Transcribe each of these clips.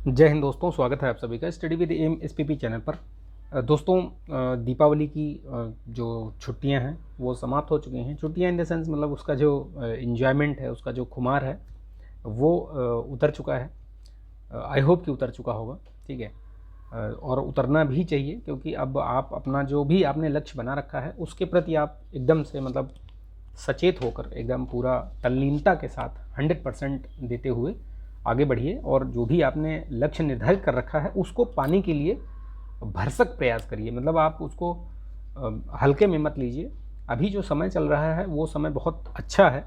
जय हिंद दोस्तों, स्वागत है आप सभी का study with M SPP channel पर। दोस्तों, दीपावली की जो छुट्टियां हैं वो समाप्त हो चुकी हैं। छुट्टियां इन द सेंस मतलब उसका जो इन्जॉयमेंट है, उसका जो खुमार है वो उतर चुका है। आई होप कि उतर चुका होगा, ठीक है। और उतरना भी चाहिए, क्योंकि अब आप अपना जो भी आपने लक्ष्य बना रखा है उसके प्रति आप एकदम से मतलब सचेत होकर एकदम पूरा तल्लीनता के साथ 100% देते हुए आगे बढ़िए, और जो भी आपने लक्ष्य निर्धारित कर रखा है उसको पाने के लिए भरसक प्रयास करिए। मतलब आप उसको हल्के में मत लीजिए। अभी जो समय चल रहा है वो समय बहुत अच्छा है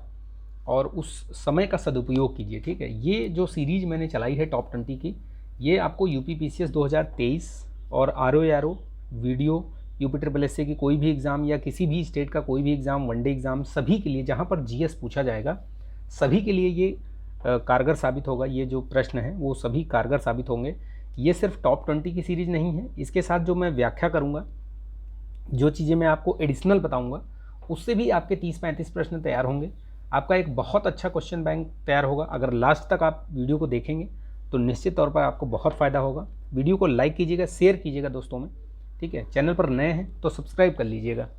और उस समय का सदुपयोग कीजिए, ठीक है। ये जो सीरीज़ मैंने चलाई है टॉप 20 की, ये आपको यूपीपीसीएस 2023 और आरओ वीडियो, यूपी की कोई भी एग्ज़ाम या किसी भी स्टेट का कोई भी एग्ज़ाम, वनडे एग्ज़ाम, सभी के लिए जहाँ पर जीएस पूछा जाएगा सभी के लिए ये कारगर साबित होगा। ये जो प्रश्न हैं वो सभी कारगर साबित होंगे। ये सिर्फ टॉप 20 की सीरीज़ नहीं है, इसके साथ जो मैं व्याख्या करूँगा, जो चीज़ें मैं आपको एडिशनल बताऊँगा, उससे भी आपके 30-35 प्रश्न तैयार होंगे। आपका एक बहुत अच्छा क्वेश्चन बैंक तैयार होगा। अगर लास्ट तक आप वीडियो को देखेंगे तो निश्चित तौर पर आपको बहुत फ़ायदा होगा। वीडियो को लाइक कीजिएगा, शेयर कीजिएगा दोस्तों में, ठीक है। चैनल पर नए हैं तो सब्सक्राइब कर लीजिएगा,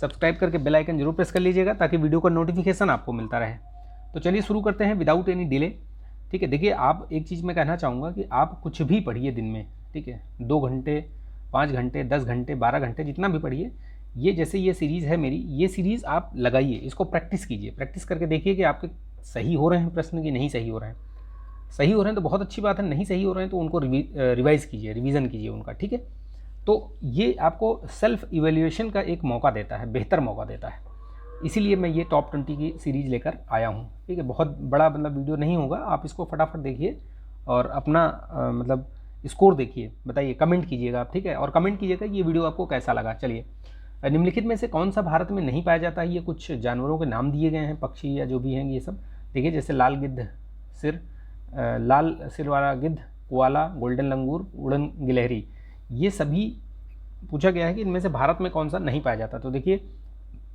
सब्सक्राइब करके बेल आइकन जरूर प्रेस कर लीजिएगा ताकि वीडियो का नोटिफिकेशन आपको मिलता रहे। तो चलिए शुरू करते हैं विदाउट एनी डिले, ठीक है। देखिए, आप एक चीज़ मैं कहना चाहूँगा कि आप कुछ भी पढ़िए दिन में, ठीक है। 2 घंटे, 5 घंटे, 10 घंटे, 12 घंटे, जितना भी पढ़िए। ये जैसे ये सीरीज़ है मेरी, ये सीरीज़ आप लगाइए, इसको प्रैक्टिस कीजिए। प्रैक्टिस करके देखिए कि आपके सही हो रहे हैं प्रश्न कि नहीं सही हो रहे हैं। सही हो रहे हैं तो बहुत अच्छी बात है, नहीं सही हो रहे हैं तो उनको रिवाइज़ कीजिए, रिवीजन कीजिए उनका, ठीक है। तो ये आपको सेल्फ इवेल्युएशन का एक मौका देता है, बेहतर मौका देता है। इसीलिए मैं ये टॉप 20 की सीरीज़ लेकर आया हूँ, ठीक है। बहुत बड़ा मतलब वीडियो नहीं होगा, आप इसको फटाफट देखिए और अपना मतलब स्कोर देखिए, बताइए, कमेंट कीजिएगा आप, ठीक है। और कमेंट कीजिएगा ये वीडियो आपको कैसा लगा। चलिए, निम्नलिखित में से कौन सा भारत में नहीं पाया जाता है? ये कुछ जानवरों के नाम दिए गए हैं, पक्षी या जो भी हैं ये सब। देखिए, जैसे लाल गिद्ध सिर, लाल सिर वाला गिद्ध, कोआला, गोल्डन लंगूर, उड़न गिलहरी, ये सभी पूछा गया है कि इनमें से भारत में कौन सा नहीं पाया जाता। तो देखिए,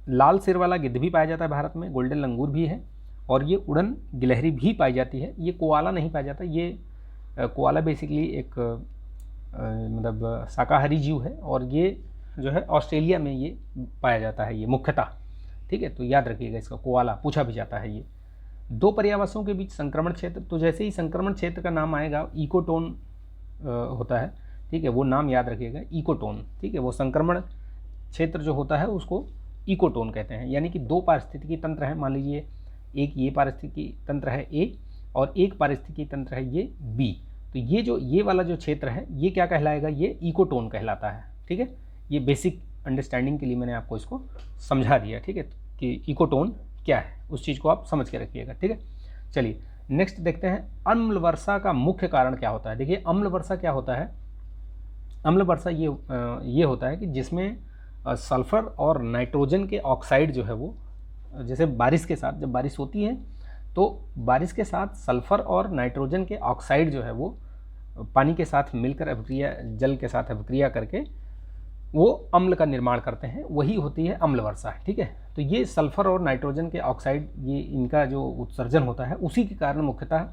लाल सिर वाला गिद्ध भी पाया जाता है भारत में, गोल्डन लंगूर भी है, और ये उड़न गिलहरी भी पाई जाती है। ये कोआला नहीं पाया जाता। ये कोआला बेसिकली एक मतलब शाकाहारी जीव है, और ये जो है ऑस्ट्रेलिया में ये पाया जाता है, ये मुख्यतः, ठीक है। तो याद रखिएगा, इसका कोआला पूछा भी जाता है। ये 2 पर्यावासों के बीच संक्रमण क्षेत्र, तो जैसे ही संक्रमण क्षेत्र का नाम आएगा, इकोटोन होता है, ठीक है। वो नाम याद रखिएगा, इकोटोन, ठीक है। वो संक्रमण क्षेत्र जो होता है उसको इकोटोन कहते हैं। यानी कि 2 पारिस्थितिकी तंत्र हैं, मान लीजिए एक ये पारिस्थितिकी तंत्र है ए और एक पारिस्थितिकी तंत्र है ये बी। तो ये जो ये वाला जो क्षेत्र है ये क्या कहलाएगा? ये इकोटोन कहलाता है, ठीक है। ये बेसिक अंडरस्टैंडिंग के लिए मैंने आपको इसको समझा दिया, ठीक है, कि इकोटोन क्या है, उस चीज़ को आप समझ के रखिएगा, ठीक है। चलिए नेक्स्ट देखते हैं, अम्ल वर्षा का मुख्य कारण क्या होता है। देखिए, अम्ल वर्षा क्या होता है? अम्ल वर्षा ये होता है कि जिसमें सल्फ़र और नाइट्रोजन के ऑक्साइड जो है वो, जैसे बारिश के साथ जब बारिश होती है तो बारिश के साथ सल्फ़र और नाइट्रोजन के ऑक्साइड जो है वो पानी के साथ मिलकर अभिक्रिया, जल के साथ अभिक्रिया करके वो अम्ल का निर्माण करते हैं, वही होती है अम्ल वर्षा, ठीक है। तो ये सल्फ़र और नाइट्रोजन के ऑक्साइड, ये इनका जो उत्सर्जन होता है उसी के कारण मुख्यतः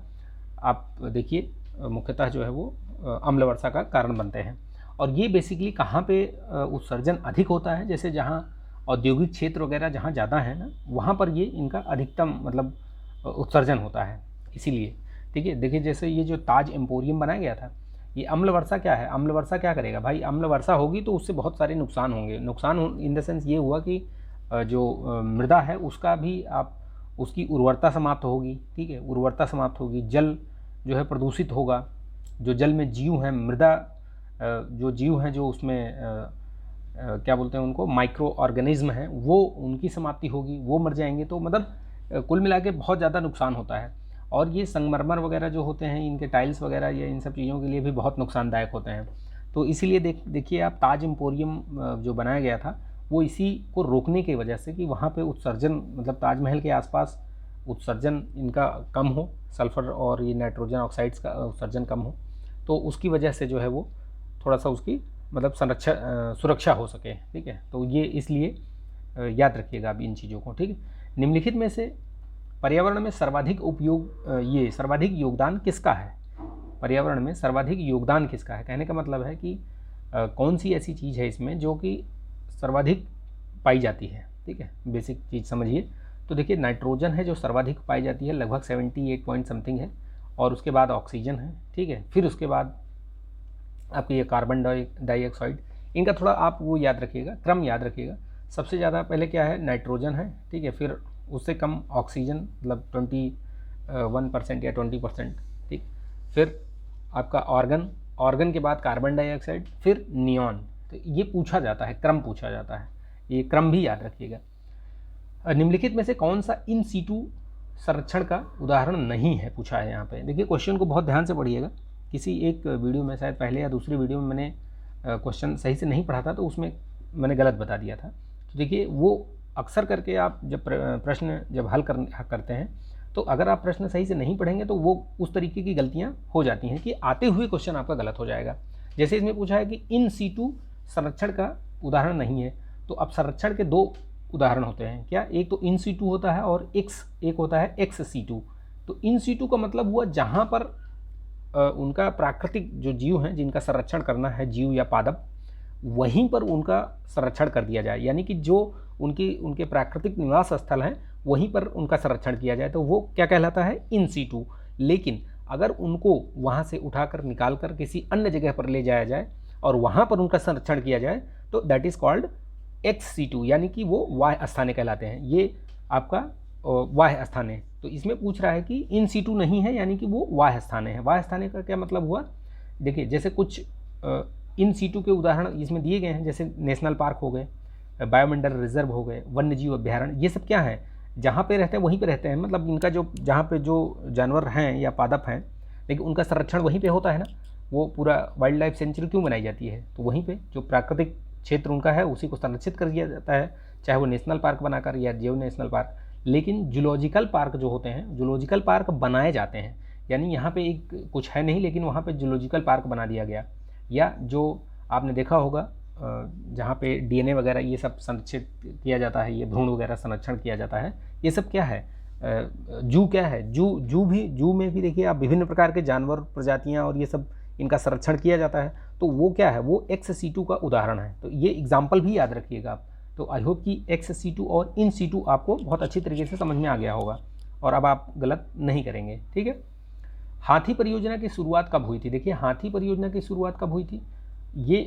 आप देखिए, मुख्यतः जो है वो अम्ल वर्षा का कारण बनते हैं। और ये बेसिकली कहाँ पे उत्सर्जन अधिक होता है? जैसे जहाँ औद्योगिक क्षेत्र वगैरह जहाँ ज़्यादा है ना, वहाँ पर ये इनका अधिकतम मतलब उत्सर्जन होता है, इसीलिए, ठीक है। देखिए, जैसे ये जो ताज एम्पोरियम बनाया गया था, ये अम्ल वर्षा क्या है? अम्ल वर्षा क्या करेगा भाई? अम्ल वर्षा होगी तो उससे बहुत सारे नुकसान होंगे। नुकसान इन द सेंस ये हुआ कि जो मृदा है उसका भी आप, उसकी उर्वरता समाप्त होगी, ठीक है। उर्वरता समाप्त होगी, जल जो है प्रदूषित होगा, जो जल में जीव हैं, मृदा जो जीव हैं, जो उसमें क्या बोलते हैं उनको, माइक्रो ऑर्गेनिज्म हैं, वो उनकी समाप्ति होगी, वो मर जाएंगे। तो मतलब कुल मिला के बहुत ज़्यादा नुकसान होता है। और ये संगमरमर वगैरह जो होते हैं, इनके टाइल्स वगैरह, ये इन सब चीज़ों के लिए भी बहुत नुकसानदायक होते हैं। तो इसीलिए देखिए आप, ताज एम्पोरियम जो बनाया गया था वो इसी को रोकने की वजह से कि वहाँ पे उत्सर्जन, मतलब ताजमहल के आसपास उत्सर्जन इनका कम हो, सल्फ़र और ये नाइट्रोजन ऑक्साइड्स का उत्सर्जन कम हो, तो उसकी वजह से जो है वो थोड़ा सा उसकी मतलब सुरक्षा हो सके, ठीक है। तो ये इसलिए याद रखिएगा आप इन चीज़ों को, ठीक है। निम्नलिखित में से पर्यावरण में सर्वाधिक उपयोग, ये सर्वाधिक योगदान किसका है? पर्यावरण में सर्वाधिक योगदान किसका है। कहने का मतलब है कि कौन सी ऐसी चीज़ है इसमें जो कि सर्वाधिक पाई जाती है। ठीक है, बेसिक चीज़ समझिए। तो देखिए नाइट्रोजन है जो सर्वाधिक पाई जाती है, लगभग 78 पॉइंट समथिंग है, और उसके बाद ऑक्सीजन है। ठीक है, फिर उसके बाद आपके ये कार्बन डाइऑक्साइड। इनका थोड़ा आप वो याद रखिएगा, क्रम याद रखिएगा। सबसे ज़्यादा पहले क्या है, नाइट्रोजन है। ठीक है, फिर उससे कम ऑक्सीजन, मतलब 21% या 20%। ठीक, फिर आपका ऑर्गन के बाद कार्बन डाइऑक्साइड, फिर नियॉन। तो ये पूछा जाता है, क्रम पूछा जाता है, ये क्रम भी याद रखिएगा। निम्नलिखित में से कौन सा इन सीटू संरक्षण का उदाहरण नहीं है, पूछा है यहाँ पे। देखिए क्वेश्चन को बहुत ध्यान से पढ़िएगा। किसी एक वीडियो में, शायद पहले या दूसरी वीडियो में मैंने क्वेश्चन सही से नहीं पढ़ा था, तो उसमें मैंने गलत बता दिया था। तो देखिए वो अक्सर करके आप जब प्रश्न जब हल करते हैं, तो अगर आप प्रश्न सही से नहीं पढ़ेंगे तो वो उस तरीके की गलतियाँ हो जाती हैं कि आते हुए क्वेश्चन आपका गलत हो जाएगा। जैसे इसमें पूछा है कि इन सीटू संरक्षण का उदाहरण नहीं है, तो अब संरक्षण के दो उदाहरण होते हैं क्या, एक तो इन सीटू होता है और एक होता है एक्स सीटू। तो इन सीटू का मतलब हुआ जहाँ पर उनका प्राकृतिक जो जीव हैं जिनका संरक्षण करना है, जीव या पादप, वहीं पर उनका संरक्षण कर दिया जाए, यानी कि जो उनके प्राकृतिक निवास स्थल हैं वहीं पर उनका संरक्षण किया जाए, तो वो क्या कहलाता है, इन सीटू। लेकिन अगर उनको वहाँ से उठाकर निकाल कर किसी अन्य जगह पर ले जाया जाए और वहाँ पर उनका संरक्षण किया जाए, तो that is called ex situ, यानी कि वो वाह्य स्थाने कहलाते हैं। ये आपका वाह्य स्थान है। तो इसमें पूछ रहा है कि इन सीटू नहीं है, यानी कि वो वाह्य स्थाने हैं। वाह्य स्थाने का क्या मतलब हुआ, देखिए जैसे कुछ इन सीटू के उदाहरण इसमें दिए गए हैं, जैसे नेशनल पार्क हो गए, बायोमंडल रिजर्व हो गए, वन्य जीव अभ्यारण्य। ये सब क्या है, जहाँ पे रहते हैं वहीं पे रहते हैं, मतलब इनका जो जहाँ पे जो जानवर हैं या पादप हैं, लेकिन उनका संरक्षण वहीं पे होता है ना। वो पूरा वाइल्ड लाइफ सेंचुरी क्यों बनाई जाती है, तो वहीं पे जो प्राकृतिक क्षेत्र उनका है उसी को संरक्षित कर दिया जाता है, चाहे वो नेशनल पार्क बनाकर या जीव नेशनल पार्क। लेकिन जूलॉजिकल पार्क जो होते हैं, जूलॉजिकल पार्क बनाए जाते हैं, यानी यहाँ पे एक कुछ है नहीं लेकिन वहाँ पे जूलॉजिकल पार्क बना दिया गया। या जो आपने देखा होगा जहाँ पे डीएनए वगैरह ये सब संरक्षित किया जाता है, ये भ्रूण वगैरह संरक्षण किया जाता है, ये सब क्या है, जू क्या है, जू में भी देखिए आप विभिन्न प्रकार के जानवर प्रजातियाँ और ये सब इनका संरक्षण किया जाता है। तो वो क्या है, वो एक्स सीटू का उदाहरण है। तो ये एग्जाम्पल भी याद रखिएगा आप। तो आई होप कि एक्स सीटू और इन सीटू आपको बहुत अच्छी तरीके से समझ में आ गया होगा और अब आप गलत नहीं करेंगे। ठीक है, हाथी परियोजना की शुरुआत कब हुई थी। देखिए हाथी परियोजना की शुरुआत कब हुई थी, ये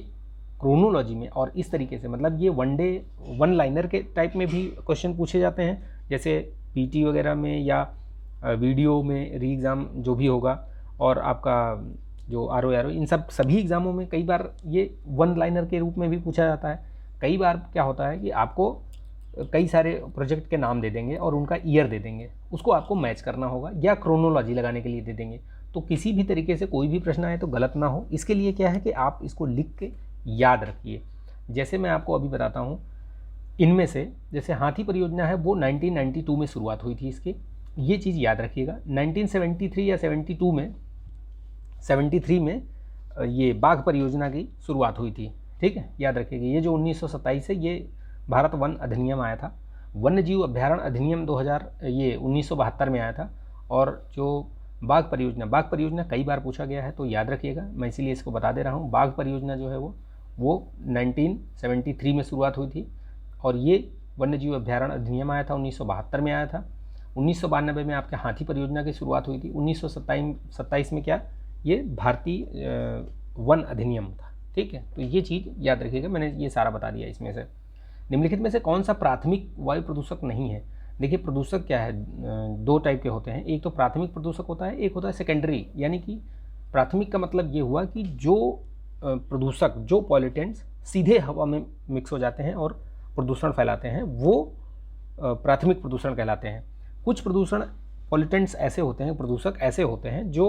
क्रोनोलॉजी में और इस तरीके से, मतलब ये वन लाइनर के टाइप में भी क्वेश्चन पूछे जाते हैं, जैसे पीटी वगैरह में या वीडियो में री एग्ज़ाम जो भी होगा, और आपका जो आर ओ इन सब सभी एग्ज़ामों में कई बार ये वन लाइनर के रूप में भी पूछा जाता है। कई बार क्या होता है कि आपको कई सारे प्रोजेक्ट के नाम दे देंगे और उनका ईयर दे देंगे, उसको आपको मैच करना होगा, या क्रोनोलॉजी लगाने के लिए दे देंगे। तो किसी भी तरीके से कोई भी प्रश्न आए तो गलत ना हो, इसके लिए क्या है कि आप इसको लिख के याद रखिए। जैसे मैं आपको अभी बताता हूँ, इनमें से जैसे हाथी परियोजना है वो 1992 में शुरुआत हुई थी इसकी, ये चीज़ याद रखिएगा। 1973 या 73 में ये बाघ परियोजना की शुरुआत हुई थी। ठीक है, याद रखिएगा। ये जो 1927 है, ये भारत वन अधिनियम आया था, वन्य जीव अभ्यारण्य अधिनियम 2000 ये 1972 में आया था। और जो बाघ परियोजना कई बार पूछा गया है, तो याद रखिएगा, मैं इसीलिए इसको बता दे रहा हूँ। बाघ परियोजना जो है वो 1973 में शुरुआत हुई थी, और ये वन्य जीव अभ्यारण्य अधिनियम आया था 1972 में आया था। 1992 में आपके हाथी परियोजना की शुरुआत हुई थी। 1927 में क्या, ये भारतीय वन अधिनियम था। ठीक है, तो ये चीज़ याद रखिएगा, मैंने ये सारा बता दिया। इसमें से निम्नलिखित में से कौन सा प्राथमिक वायु प्रदूषक नहीं है। देखिए प्रदूषक क्या है, दो टाइप के होते हैं, एक तो प्राथमिक प्रदूषक होता है, एक होता है सेकेंडरी। यानी कि प्राथमिक का मतलब ये हुआ कि जो प्रदूषक, जो पॉल्यूटेंट्स सीधे हवा में मिक्स हो जाते हैं और प्रदूषण फैलाते हैं, वो प्राथमिक प्रदूषण कहलाते हैं। कुछ प्रदूषण पॉल्यूटेंट्स ऐसे होते हैं, प्रदूषक ऐसे होते हैं जो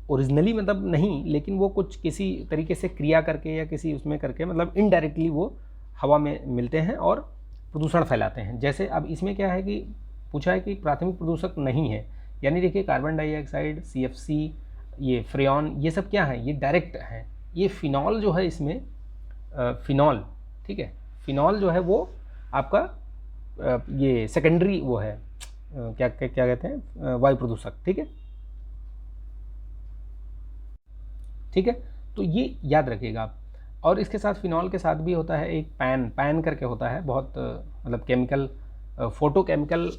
ओरिजिनली मतलब नहीं, लेकिन वो कुछ किसी तरीके से क्रिया करके या किसी उसमें करके, मतलब इनडायरेक्टली वो हवा में मिलते हैं और प्रदूषण फैलाते हैं। जैसे अब इसमें क्या है कि पूछा है कि प्राथमिक प्रदूषक नहीं है, यानी देखिए कार्बन डाइऑक्साइड, CFC, ये फ्रेऑन, ये सब क्या है, ये डायरेक्ट हैं। ये फिनॉल जो है इसमें, फिनॉल, ठीक है, फिनॉल जो है वो आपका ये सेकेंडरी वो है, क्या कहते हैं, वायु प्रदूषक। ठीक है, ठीक है, तो ये याद रखिएगा आप। और इसके साथ फिनॉल के साथ भी होता है एक पैन करके होता है, बहुत मतलब केमिकल फोटोकेमिकल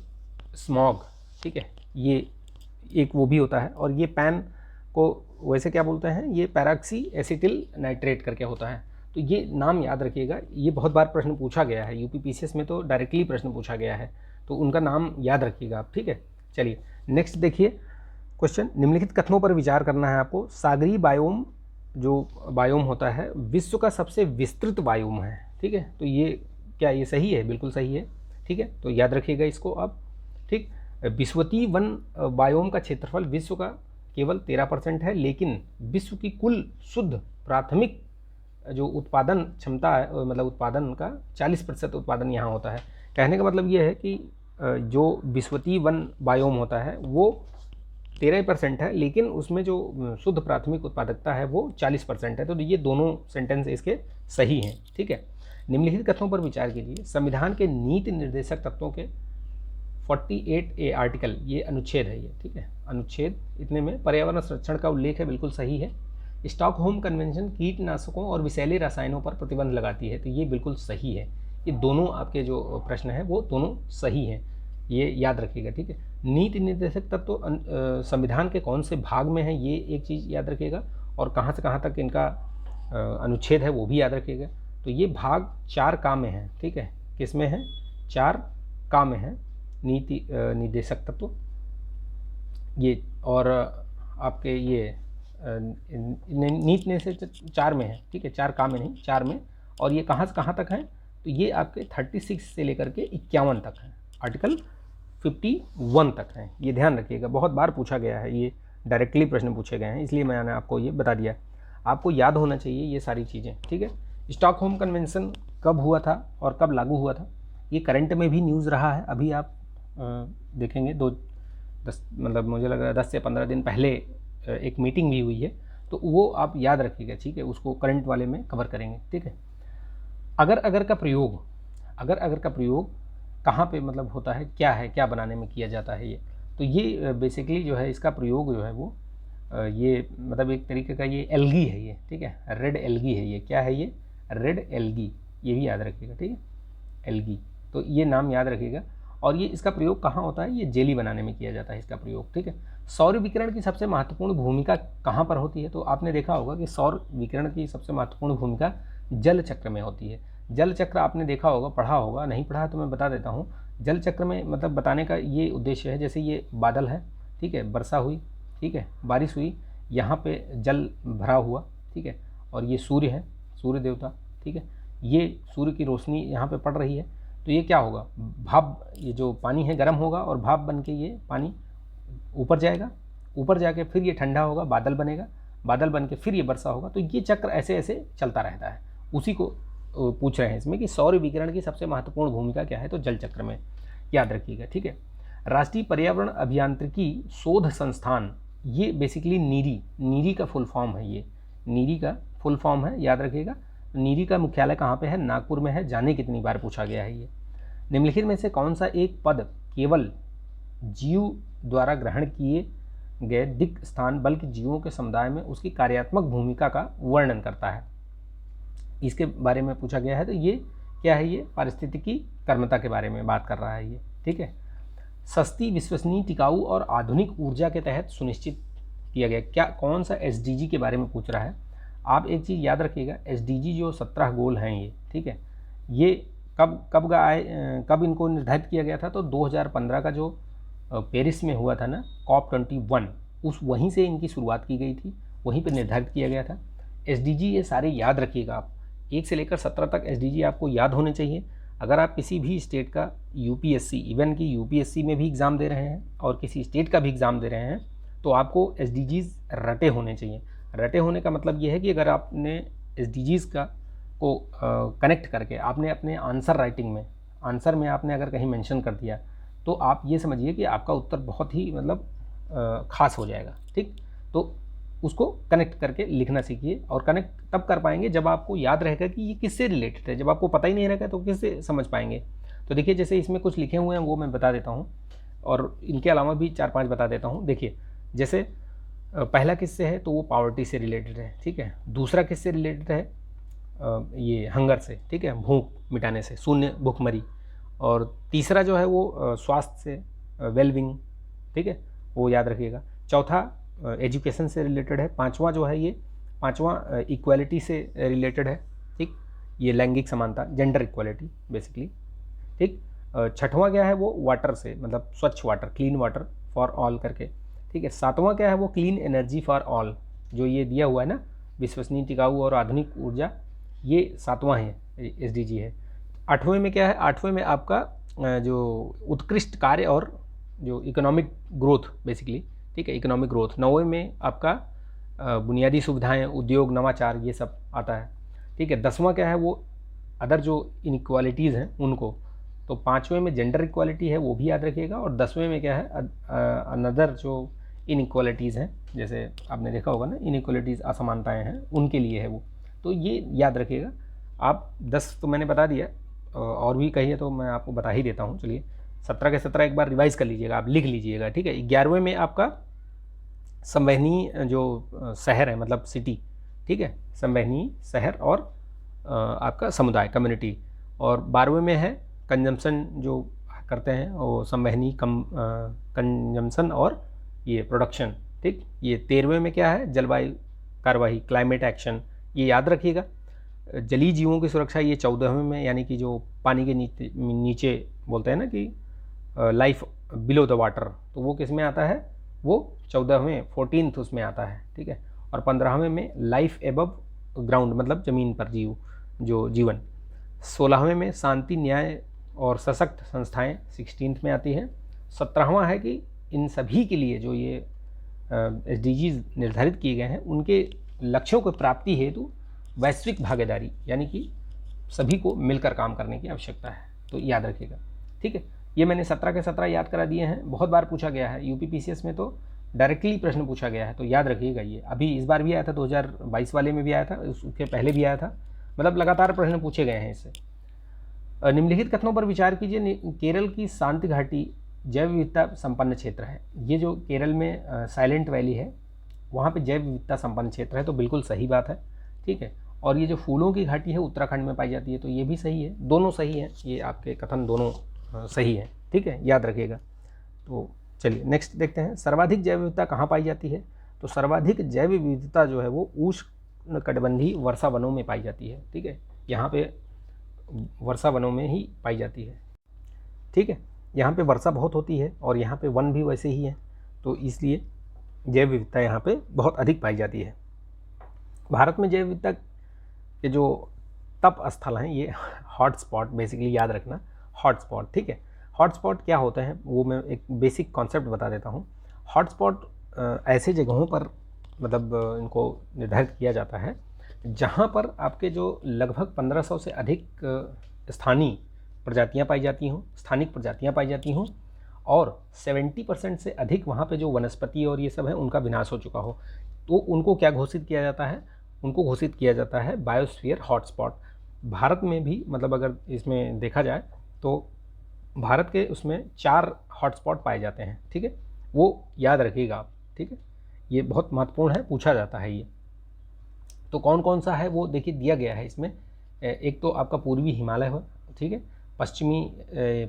स्मॉग, ठीक है, ये एक वो भी होता है। और ये पैन को वैसे क्या बोलते हैं, ये पैराक्सी एसिटिल नाइट्रेट करके होता है। तो ये नाम याद रखिएगा, ये बहुत बार प्रश्न पूछा गया है यूपी पीसीएस में, तो डायरेक्टली प्रश्न पूछा गया है, तो उनका नाम याद रखिएगा आप, ठीक है। चलिए नेक्स्ट देखिए क्वेश्चन, निम्नलिखित कथनों पर विचार करना है आपको। सागरी बायोम जो बायोम होता है विश्व का सबसे विस्तृत बायोम है, ठीक है, तो ये क्या ये सही है? बिल्कुल सही है, ठीक है, तो याद रखिएगा इसको अब, ठीक। विश्वतीय वन बायोम का क्षेत्रफल विश्व का केवल 13% है, लेकिन विश्व की कुल शुद्ध प्राथमिक जो उत्पादन क्षमता है, मतलब उत्पादन का 40% उत्पादन यहाँ होता है। कहने का मतलब ये है कि जो विश्वतीय वन बायोम होता है वो 13% है, लेकिन उसमें जो शुद्ध प्राथमिक उत्पादकता है वो 40% है। तो ये दोनों सेंटेंस इसके सही हैं, ठीक है। निम्नलिखित कथनों पर विचार कीजिए। संविधान के नीति निर्देशक तत्वों के 48A आर्टिकल, ये अनुच्छेद है ये, ठीक है, अनुच्छेद इतने में पर्यावरण संरक्षण का उल्लेख है, बिल्कुल सही है। स्टॉकहोम कन्वेंशन कीटनाशकों और विषैले रसायनों पर प्रतिबंध लगाती है, तो ये बिल्कुल सही है। ये दोनों आपके जो प्रश्न हैं वो दोनों सही हैं, ये याद रखिएगा, ठीक है। नीति निर्देशक तत्व संविधान के कौन से भाग में है, ये एक चीज़ याद रखिएगा, और कहाँ से कहाँ तक इनका अनुच्छेद है वो भी याद रखिएगा। तो ये भाग 4 का में है, ठीक है, किस में है? 4 का में है नीति निर्देशक तत्व ये, और आपके ये नीति निर्देशक 4 में है, ठीक है, 4 का में नहीं, 4 में। और ये कहाँ से कहाँ तक है? तो ये आपके 36 से लेकर के 51 तक है, आर्टिकल 51 तक है, ये ध्यान रखिएगा। बहुत बार पूछा गया है, ये डायरेक्टली प्रश्न पूछे गए हैं, इसलिए मैंने आपको ये बता दिया। आपको याद होना चाहिए ये सारी चीज़ें, ठीक है। स्टॉकहोम कन्वेंशन कब हुआ था और कब लागू हुआ था, ये करंट में भी न्यूज़ रहा है। अभी आप देखेंगे 10 मतलब मुझे लग रहा है 10 से 15 दिन पहले एक मीटिंग भी हुई है, तो वो आप याद रखिएगा, ठीक है, उसको करंट वाले में कवर करेंगे, ठीक है। अगर का प्रयोग कहाँ पे मतलब होता है, क्या है, क्या बनाने में किया जाता है ये, तो ये बेसिकली जो है इसका प्रयोग जो है वो ये मतलब एक तरीके का ये एल्गी है ये, ठीक है, रेड एल्गी है ये। क्या है ये? रेड एल्गी, ये भी याद रखिएगा, ठीक है, एल्गी, तो ये नाम याद रखिएगा। और ये इसका प्रयोग कहाँ होता है? ये जेली बनाने में किया जाता है इसका प्रयोग, ठीक है। सौर विकिरण की सबसे महत्वपूर्ण भूमिका कहाँ पर होती है? तो आपने देखा होगा कि सौर विकिरण की सबसे महत्वपूर्ण भूमिका जल चक्र में होती है। जल चक्र आपने देखा होगा, पढ़ा होगा, नहीं पढ़ा तो मैं बता देता हूँ। जल चक्र में मतलब बताने का ये उद्देश्य है, जैसे ये बादल है, ठीक है, वर्षा हुई, ठीक है, बारिश हुई, यहाँ पे जल भरा हुआ, ठीक है, और ये सूर्य है, सूर्य देवता, ठीक है, ये सूर्य की रोशनी यहाँ पे पड़ रही है, तो ये क्या होगा? भाप, ये जो पानी है गर्म होगा और भाप बन के ये पानी ऊपर जाएगा, ऊपर जाके फिर ये ठंडा होगा, बादल बनेगा, बादल बन के फिर ये वर्षा होगा। तो ये चक्र ऐसे ऐसे चलता रहता है। उसी को पूछ रहे हैं इसमें कि सौर विकिरण की सबसे महत्वपूर्ण भूमिका क्या है, तो जल चक्र में, याद रखिएगा, ठीक है। राष्ट्रीय पर्यावरण अभियांत्रिकी शोध संस्थान, ये बेसिकली नीरी का फुल फॉर्म है, ये नीरी का फुल फॉर्म है, याद रखिएगा। नीरी का मुख्यालय कहाँ पे है? नागपुर में है। जाने कितनी बार पूछा गया है ये। निम्नलिखित में से कौन सा एक पद केवल जीव द्वारा ग्रहण किए गए दिक् स्थान बल्कि जीवों के समुदाय में उसकी कार्यात्मक भूमिका का वर्णन करता है? इसके बारे में पूछा गया है। तो ये क्या है? ये पारिस्थितिकी कर्मता के बारे में बात कर रहा है ये, ठीक है। सस्ती, विश्वसनीय, टिकाऊ और आधुनिक ऊर्जा के तहत सुनिश्चित किया गया, क्या कौन सा SDG के बारे में पूछ रहा है? आप एक चीज़ याद रखिएगा, SDG जो 17 गोल हैं ये, ठीक है, ये कब इनको निर्धारित किया गया था? तो 2015 का जो पेरिस में हुआ था ना, COP21, वहीं से इनकी शुरुआत की गई थी, वहीं पर निर्धारित किया गया था। SDG ये सारे याद रखिएगा आप, 1 से लेकर 17 तक SDG आपको याद होने चाहिए। अगर आप किसी भी स्टेट का UPSC, इवन की UPSC में भी एग्ज़ाम दे रहे हैं और किसी स्टेट का भी एग्ज़ाम दे रहे हैं, तो आपको SDGs रटे होने चाहिए। रटे होने का मतलब ये है कि अगर आपने SDGs को कनेक्ट करके आपने अपने आंसर राइटिंग में, आंसर में आपने अगर कहीं मेंशन कर दिया, तो आप ये समझिए कि आपका उत्तर बहुत ही मतलब खास हो जाएगा, ठीक। तो उसको कनेक्ट करके लिखना सीखिए, और कनेक्ट तब कर पाएंगे जब आपको याद रहेगा कि ये किससे रिलेटेड है। जब आपको पता ही नहीं रहेगा तो किससे समझ पाएंगे? तो देखिए, जैसे इसमें कुछ लिखे हुए हैं वो मैं बता देता हूँ, और इनके अलावा भी 4-5 बता देता हूँ। देखिए, जैसे पहला किससे है तो वो पॉवर्टी से रिलेटेड है, ठीक है। दूसरा किससे रिलेटेड है, ये हंगर से, ठीक है, भूख मिटाने से, शून्य भूखमरी। और तीसरा जो है वो स्वास्थ्य से, वेलबिंग, ठीक है, वो याद रखिएगा। चौथा एजुकेशन से रिलेटेड है। पांचवा जो है, ये पांचवा इक्वालिटी से रिलेटेड है, ठीक, ये लैंगिक समानता, जेंडर इक्वालिटी बेसिकली, ठीक। छठवां क्या है वो वाटर से, मतलब स्वच्छ water, clean water for all करके, ठीक है। सातवां क्या है वो क्लीन एनर्जी फॉर ऑल, जो ये दिया हुआ है ना, विश्वसनीय, टिकाऊ और आधुनिक ऊर्जा, ये सातवां है, SDG है। आठवें में क्या है, आठवें में आपका जो उत्कृष्ट कार्य और जो इकोनॉमिक ग्रोथ बेसिकली, ठीक है, इकोनॉमिक ग्रोथ। नौवें में आपका बुनियादी सुविधाएं, उद्योग, नवाचार, ये सब आता है, ठीक है। 10वां क्या है वो अदर जो इनइक्वालिटीज़ हैं उनको। तो 5वें में जेंडर इक्वालिटी है, वो भी याद रखिएगा। और 10वें में क्या है, अनदर जो इनइक्वालिटीज़ हैं, जैसे आपने देखा होगा ना, इनइक्वालिटीज़, असमानताएं हैं, उनके लिए है वो। तो ये याद रखिएगा आप। 10 तो मैंने बता दिया, और भी कहिए तो मैं आपको बता ही देता हूँ। चलिए 17 के 17 एक बार रिवाइज़ कर लीजिएगा, आप लिख लीजिएगा, ठीक है। 11वें में आपका संवहनीय जो शहर है, मतलब सिटी, ठीक है, संवहनीय शहर और आपका समुदाय, कम्युनिटी। और 12वें में है कंजम्पशन जो करते हैं, वो संवहनीय कंजम्पशन और ये प्रोडक्शन, ठीक। ये 13वें में क्या है, जलवायु कार्यवाही, क्लाइमेट एक्शन, ये याद रखिएगा। जलीय जीवों की सुरक्षा, ये 14वें में, यानी कि जो पानी के नीचे बोलते हैं ना कि लाइफ बिलो द वाटर, तो वो किस में आता है, वो 14वें 14th उसमें आता है, ठीक है। और 15वें में लाइफ एबव ग्राउंड, मतलब ज़मीन पर जो जीवन। 16वें में शांति, न्याय और सशक्त संस्थाएं 16th में आती है। 17वां है कि इन सभी के लिए जो ये SDGs निर्धारित किए गए हैं, उनके लक्ष्यों को प्राप्ति हेतु वैश्विक भागीदारी, यानी कि सभी को मिलकर काम करने की आवश्यकता है, तो याद रखिएगा, ठीक है। ये मैंने 17 के 17 याद करा दिए हैं, बहुत बार पूछा गया है UPPCS में, तो डायरेक्टली प्रश्न पूछा गया है, तो याद रखिएगा। ये अभी इस बार भी आया था, 2022 वाले में भी आया था, उसके पहले भी आया था, मतलब लगातार प्रश्न पूछे गए हैं इससे। निम्नलिखित कथनों पर विचार कीजिए। केरल की शांति घाटी जैव विविधता संपन्न क्षेत्र है। ये जो केरल में साइलेंट वैली है, वहाँ पे जैव विविधता संपन्न क्षेत्र है, तो बिल्कुल सही बात है, ठीक है। और ये जो फूलों की घाटी है उत्तराखंड में पाई जाती है, तो ये भी सही है, दोनों सही है, ये आपके कथन दोनों सही है, ठीक है, याद रखिएगा। तो चलिए नेक्स्ट देखते हैं, सर्वाधिक जैव विविधता कहाँ पाई जाती है। तो सर्वाधिक जैव विविधता जो है वो उष्णकटिबंधीय वर्षा वनों में पाई जाती है, ठीक है, यहाँ पे वर्षा वनों में ही पाई जाती है, ठीक है। यहाँ पे वर्षा बहुत होती है और यहाँ पे वन भी वैसे ही है, तो इसलिए जैव विविधता यहाँ पे बहुत अधिक पाई जाती है। भारत में जैव विविधता के जो तप स्थल हैं, ये हॉटस्पॉट, बेसिकली याद रखना, हॉटस्पॉट, ठीक है। हॉटस्पॉट क्या होते हैं वो मैं एक बेसिक कॉन्सेप्ट बता देता हूँ। हॉटस्पॉट ऐसे जगहों पर मतलब इनको निर्धारित किया जाता है जहाँ पर आपके जो लगभग 1500 से अधिक स्थानीय प्रजातियाँ पाई जाती हों, स्थानिक प्रजातियाँ पाई जाती हों, और 70% से अधिक वहाँ पे जो वनस्पति और ये सब है उनका विनाश हो चुका हो, तो उनको क्या घोषित किया जाता है, उनको घोषित किया जाता है बायोस्फीयर हॉटस्पॉट। भारत में भी मतलब अगर इसमें देखा जाए तो भारत के उसमें 4 हॉटस्पॉट पाए जाते हैं, ठीक है, वो याद रखिएगा आप, ठीक है, ये बहुत महत्वपूर्ण है, पूछा जाता है ये। तो कौन कौन सा है वो देखिए दिया गया है इसमें। एक तो आपका पूर्वी हिमालय हो, ठीक है, पश्चिमी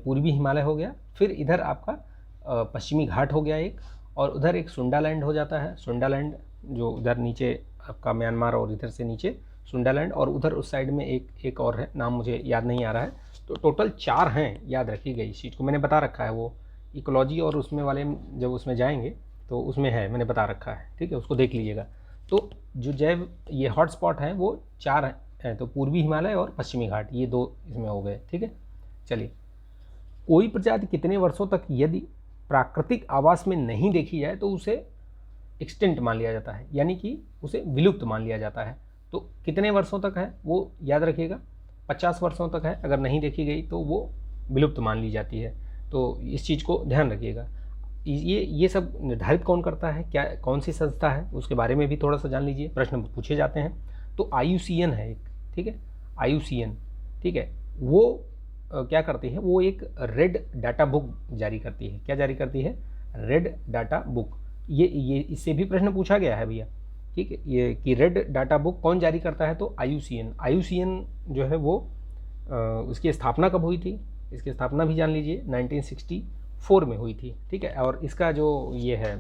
पूर्वी हिमालय हो गया, फिर इधर आपका पश्चिमी घाट हो गया एक, और उधर एक सुंडालैंड हो जाता है, सुंडालैंड जो उधर नीचे आपका म्यांमार और इधर से नीचे सुंडालैंड, और उधर उस साइड में एक और है, नाम मुझे याद नहीं आ रहा है। तो टोटल 4 हैं, याद रखिएगा इस चीज़ को, मैंने बता रखा है, वो इकोलॉजी और उसमें वाले जब उसमें जाएंगे तो उसमें है, मैंने बता रखा है, ठीक है, उसको देख लीजिएगा। तो जो जैव ये हॉटस्पॉट हैं वो 4 हैं, तो पूर्वी हिमालय और पश्चिमी घाट, ये 2 इसमें हो गए, ठीक है। चलिए, कोई प्रजाति कितने वर्षों तक यदि प्राकृतिक आवास में नहीं देखी जाए तो उसे एक्सटिंक्ट मान लिया जाता है, यानी कि उसे विलुप्त मान लिया जाता है। तो कितने वर्षों तक है वो याद रखिएगा, 50 वर्षों तक है, अगर नहीं देखी गई तो वो विलुप्त मान ली जाती है, तो इस चीज़ को ध्यान रखिएगा। ये सब निर्धारित कौन करता है, क्या कौन सी संस्था है, उसके बारे में भी थोड़ा सा जान लीजिए, प्रश्न पूछे जाते हैं। तो IUCN है एक, ठीक है, IUCN, ठीक है, वो क्या करती है, वो एक रेड डाटा बुक जारी करती है। क्या जारी करती है, रेड डाटा बुक। ये इससे भी प्रश्न पूछा गया है भैया, ठीक है, ये कि रेड डाटा बुक कौन जारी करता है, तो IUCN जो है वो उसकी स्थापना कब हुई थी, इसकी स्थापना भी जान लीजिए 1964 में हुई थी, ठीक है। और इसका जो ये है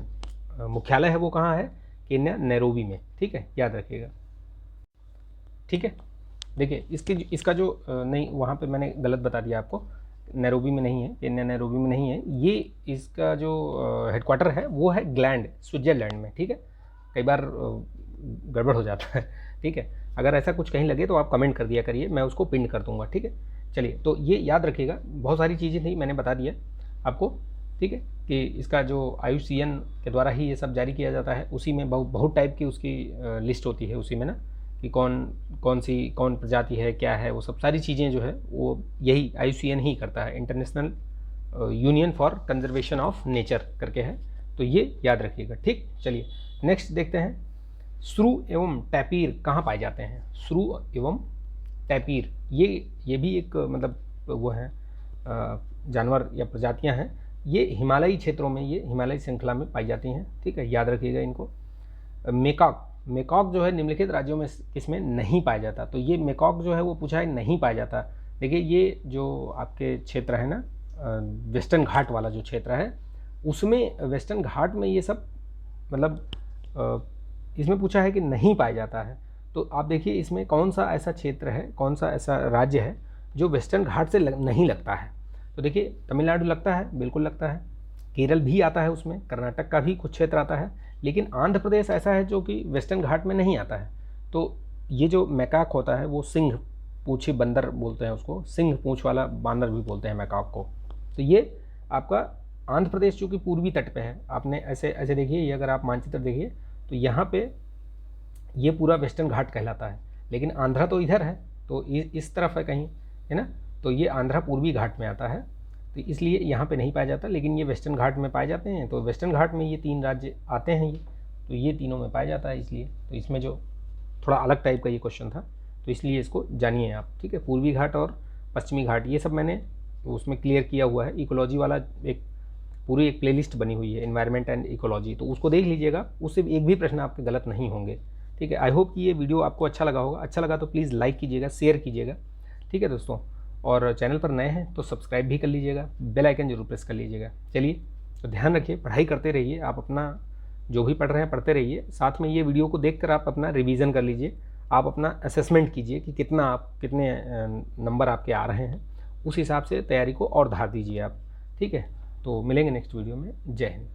मुख्यालय है वो कहाँ है, केन्या नैरोबी में, ठीक है, याद रखिएगा, ठीक है। देखिए इसका जो नहीं, वहाँ पे मैंने गलत बता दिया आपको, नैरोबी में नहीं है, केन्या नैरोबी में नहीं है, ये इसका जो हेडक्वार्टर है वो है ग्लैंड, स्विट्ज़रलैंड में, ठीक है। कई बार गड़बड़ हो जाता है, ठीक है। अगर ऐसा कुछ कहीं लगे तो आप कमेंट कर दिया करिए, मैं उसको पिन कर दूंगा, ठीक है। चलिए, तो ये याद रखिएगा, बहुत सारी चीज़ें थी मैंने बता दिया आपको, ठीक है, कि इसका जो IUCN के द्वारा ही ये सब जारी किया जाता है। उसी में बहुत टाइप की उसकी लिस्ट होती है उसी में ना, कि कौन प्रजाति है, क्या है, वो सब सारी चीज़ें जो है वो यही IUCN ही करता है, international union for conservation of nature करके है, तो ये याद रखिएगा, ठीक। चलिए नेक्स्ट देखते हैं, श्रू एवं टैपीर कहाँ पाए जाते हैं। श्रू एवं टैपीर ये भी एक मतलब वो है जानवर या प्रजातियां हैं, ये हिमालयी क्षेत्रों में, ये हिमालयी श्रृंखला में पाई जाती हैं, ठीक है, याद रखिएगा इनको। मेकॉक जो है निम्नलिखित राज्यों में किसमें नहीं पाया जाता, तो ये मेकॉक जो है वो पूछा है नहीं पाया जाता। देखिए ये जो आपके क्षेत्र है ना, वेस्टर्न घाट वाला जो क्षेत्र है, उसमें वेस्टर्न घाट में ये सब मतलब इसमें पूछा है कि नहीं पाया जाता है। तो आप देखिए इसमें कौन सा ऐसा क्षेत्र है, कौन सा ऐसा राज्य है जो वेस्टर्न घाट से नहीं लगता है। तो देखिए तमिलनाडु लगता है, बिल्कुल लगता है, केरल भी आता है उसमें, कर्नाटक का भी कुछ क्षेत्र आता है, लेकिन आंध्र प्रदेश ऐसा है जो कि वेस्टर्न घाट में नहीं आता है। तो ये जो मैकाक होता है वो सिंह पूछी बंदर बोलते हैं उसको, सिंह पूँछ वाला बांदर भी बोलते हैं मैकाक को। तो ये आपका आंध्र प्रदेश चूँकि पूर्वी तट पे है, आपने ऐसे देखिए, ये अगर आप मानचित्र देखिए तो यहाँ पे ये पूरा वेस्टर्न घाट कहलाता है, लेकिन आंध्रा तो इधर है, तो इस तरफ है कहीं, है ना, तो ये आंध्रा पूर्वी घाट में आता है, तो इसलिए यहाँ पे नहीं पाया जाता, लेकिन ये वेस्टर्न घाट में पाए जाते हैं। तो वेस्टर्न घाट में ये 3 राज्य आते हैं, तो ये तीनों में पाया जाता है, इसलिए तो इसमें जो थोड़ा अलग टाइप का ये क्वेश्चन था, तो इसलिए इसको जानिए आप, ठीक है। पूर्वी घाट और पश्चिमी घाट ये सब मैंने उसमें क्लियर किया हुआ है, इकोलॉजी वाला पूरी एक प्लेलिस्ट बनी हुई है, एनवायरनमेंट एंड इकोलॉजी, तो उसको देख लीजिएगा, उससे एक भी प्रश्न आपके गलत नहीं होंगे, ठीक है। आई होप कि ये वीडियो आपको अच्छा लगा होगा, अच्छा लगा तो प्लीज़ लाइक कीजिएगा, शेयर कीजिएगा, ठीक है दोस्तों, और चैनल पर नए हैं तो सब्सक्राइब भी कर लीजिएगा, बेल आइकन जरूर प्रेस कर लीजिएगा। चलिए, तो ध्यान रखिए, पढ़ाई करते रहिए, आप अपना जो भी पढ़ रहे हैं पढ़ते रहिए, साथ में ये वीडियो को देखकर आप अपना रिवीजन कर लीजिए, आप अपना असेसमेंट कीजिए कि कितने नंबर आपके आ रहे हैं, उस हिसाब से तैयारी को और धार दीजिए आप, ठीक है। तो मिलेंगे नेक्स्ट वीडियो में, जय हिंद।